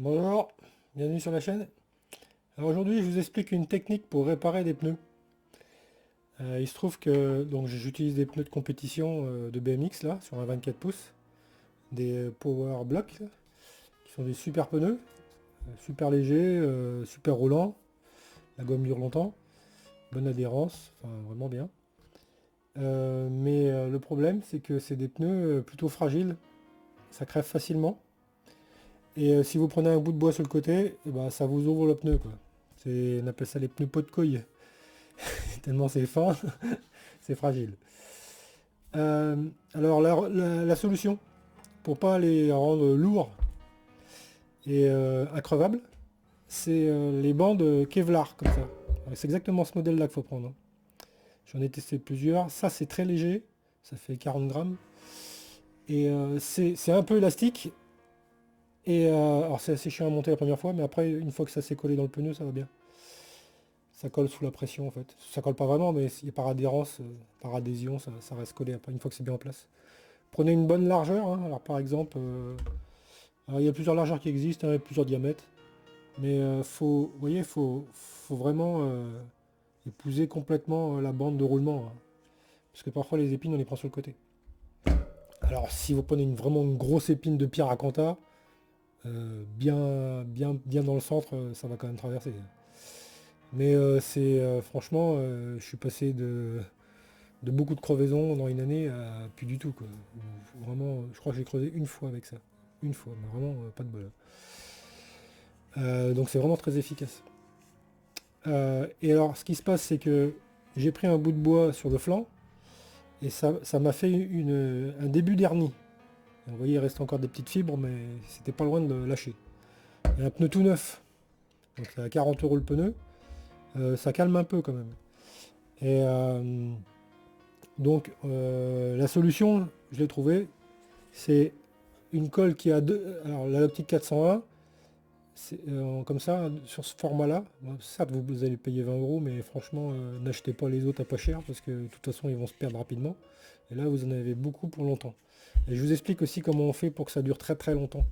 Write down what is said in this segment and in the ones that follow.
Bonjour, bienvenue sur la chaîne. Alors aujourd'hui, je vous explique une technique pour réparer des pneus. Il se trouve que donc j'utilise des pneus de compétition de BMX là, sur un 24 pouces, des Power Block, là, qui sont des super pneus, super légers, super roulants. La gomme dure longtemps, bonne adhérence, enfin vraiment bien. Mais le problème, c'est que c'est des pneus plutôt fragiles, ça crève facilement. Et si vous prenez un bout de bois sur le côté, eh ben, ça vous ouvre le pneu quoi. On appelle ça les pneus pot de couille. Tellement c'est fin, c'est fragile. Alors la solution, pour pas les rendre lourds et increvables, c'est les bandes Kevlar comme ça. C'est exactement ce modèle là qu'il faut prendre, hein. J'en ai testé plusieurs. Ça c'est très léger, ça fait 40 grammes. Et c'est un peu élastique. Et alors c'est assez chiant à monter la première fois, mais après une fois que ça s'est collé dans le pneu, ça va bien. Ça colle sous la pression en fait. Ça colle pas vraiment, mais par adhérence, par adhésion, ça reste collé après, une fois que c'est bien en place. Prenez une bonne largeur, hein. Alors par exemple, alors, il y a plusieurs largeurs qui existent, hein, plusieurs diamètres. Mais vous voyez, faut vraiment épouser complètement la bande de roulement, hein. Parce que parfois les épines on les prend sur le côté. Alors si vous prenez vraiment une grosse épine de pierre à Canta, bien dans le centre, ça va quand même traverser. Mais c'est franchement, je suis passé de beaucoup de crevaisons dans une année à plus du tout quoi. Vraiment, je crois que j'ai creusé une fois avec ça. Une fois, mais vraiment pas de bol. Donc c'est vraiment très efficace. Et alors ce qui se passe c'est que j'ai pris un bout de bois sur le flanc et ça m'a fait un début d'hernie. Vous voyez il reste encore des petites fibres mais c'était pas loin de le lâcher. Et un pneu tout neuf, donc c'est à 40 € le pneu, ça calme un peu quand même. Et donc la solution, je l'ai trouvée, c'est une colle qui a deux. Alors la Loctite 401, c'est comme ça, sur ce format-là. Bon, certes, vous allez payer 20 €, mais franchement, n'achetez pas les autres à pas cher parce que de toute façon, ils vont se perdre rapidement. Et là, vous en avez beaucoup pour longtemps. Et je vous explique aussi comment on fait pour que ça dure très très longtemps.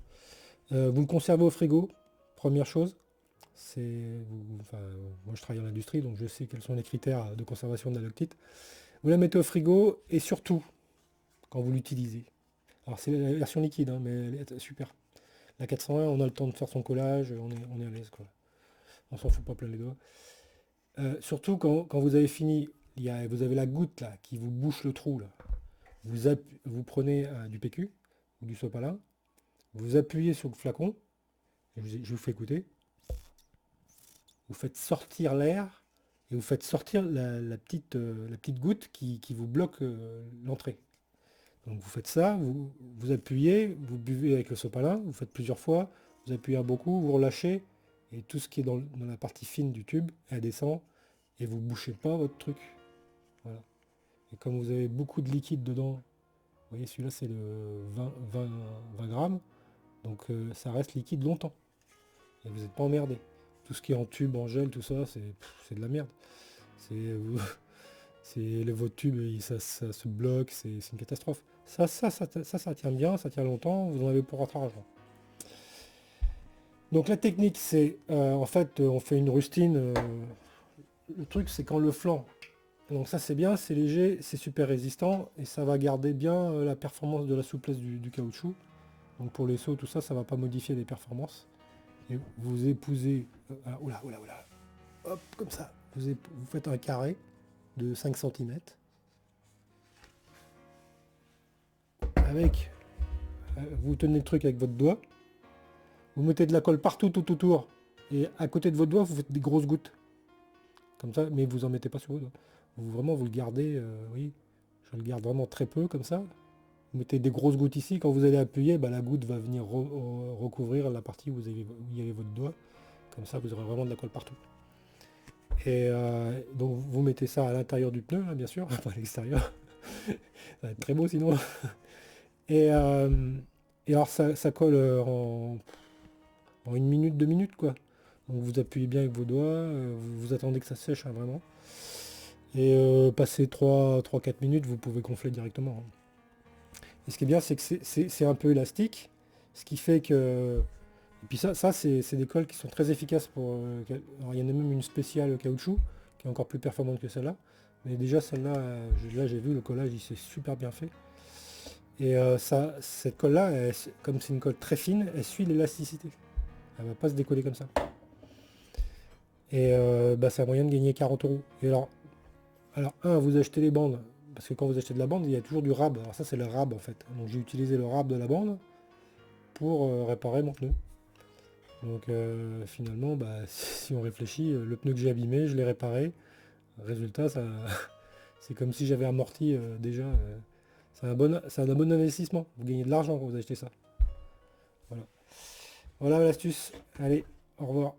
Vous le conservez au frigo, première chose. Enfin, moi je travaille dans l'industrie, donc je sais quels sont les critères de conservation de la Loctite. Vous la mettez au frigo et surtout, quand vous l'utilisez. Alors c'est la version liquide, hein, mais elle est super. La 401, on a le temps de faire son collage, on est à l'aise, quoi. On s'en fout pas plein les doigts. Surtout quand vous avez fini, vous avez la goutte là qui vous bouche le trou là. Vous prenez du PQ ou du sopalin, vous appuyez sur le flacon, je vous fais écouter, vous faites sortir l'air et vous faites sortir la petite goutte qui vous bloque l'entrée. Donc vous faites ça, vous appuyez, vous buvez avec le sopalin, vous faites plusieurs fois, vous appuyez beaucoup, vous relâchez, et tout ce qui est dans la partie fine du tube, elle descend, et vous bouchez pas votre truc. Voilà. Et comme vous avez beaucoup de liquide dedans, vous voyez celui-là c'est le 20 grammes, donc ça reste liquide longtemps. Et vous n'êtes pas emmerdé. Tout ce qui est en tube, en gel, tout ça, c'est de la merde. Votre tube, ça se bloque, c'est une catastrophe. Ça tient bien, ça tient longtemps, vous en avez pour votre argent. Donc la technique, c'est en fait, on fait une rustine. Le truc, c'est quand le flanc, donc ça c'est bien, c'est léger, c'est super résistant et ça va garder bien la performance de la souplesse du caoutchouc. Donc pour les sauts, tout ça, ça va pas modifier les performances. Et vous épousez, oula, hop, comme ça, vous faites un carré de 5 cm avec, vous tenez le truc avec votre doigt, vous mettez de la colle partout tout autour et à côté de votre doigt, vous faites des grosses gouttes. Comme ça, mais vous en mettez pas sur vos doigts. Vous le gardez, oui, je le garde vraiment très peu comme ça. Vous mettez des grosses gouttes ici, quand vous allez appuyer, bah, la goutte va venir recouvrir la partie où il y avait votre doigt. Comme ça, vous aurez vraiment de la colle partout. Et donc vous mettez ça à l'intérieur du pneu, hein, bien sûr, pas à l'extérieur. Ça va être très beau sinon. Et, et alors ça colle en 1 minute, 2 minutes quoi. Donc vous appuyez bien avec vos doigts, vous attendez que ça sèche, hein, vraiment. Et passer 3-4 minutes, vous pouvez gonfler directement, hein. Et ce qui est bien, c'est que c'est un peu élastique, ce qui fait que Et puis ça c'est des colles qui sont très efficaces pour... alors il y en a même une spéciale caoutchouc, qui est encore plus performante que celle-là. Mais déjà celle-là, là j'ai vu le collage, il s'est super bien fait. Et cette colle-là, comme c'est une colle très fine, elle suit l'élasticité. Elle va pas se décoller comme ça. Et bah, c'est un moyen de gagner 40 euros. Et alors vous achetez les bandes, parce que quand vous achetez de la bande, il y a toujours du rab. Alors ça c'est le rab en fait. Donc j'ai utilisé le rab de la bande pour réparer mon pneu. Donc finalement, bah, si on réfléchit, le pneu que j'ai abîmé, je l'ai réparé. Résultat, ça, c'est comme si j'avais amorti déjà. C'est un bon investissement. Vous gagnez de l'argent quand vous achetez ça. Voilà. Voilà l'astuce. Allez, au revoir.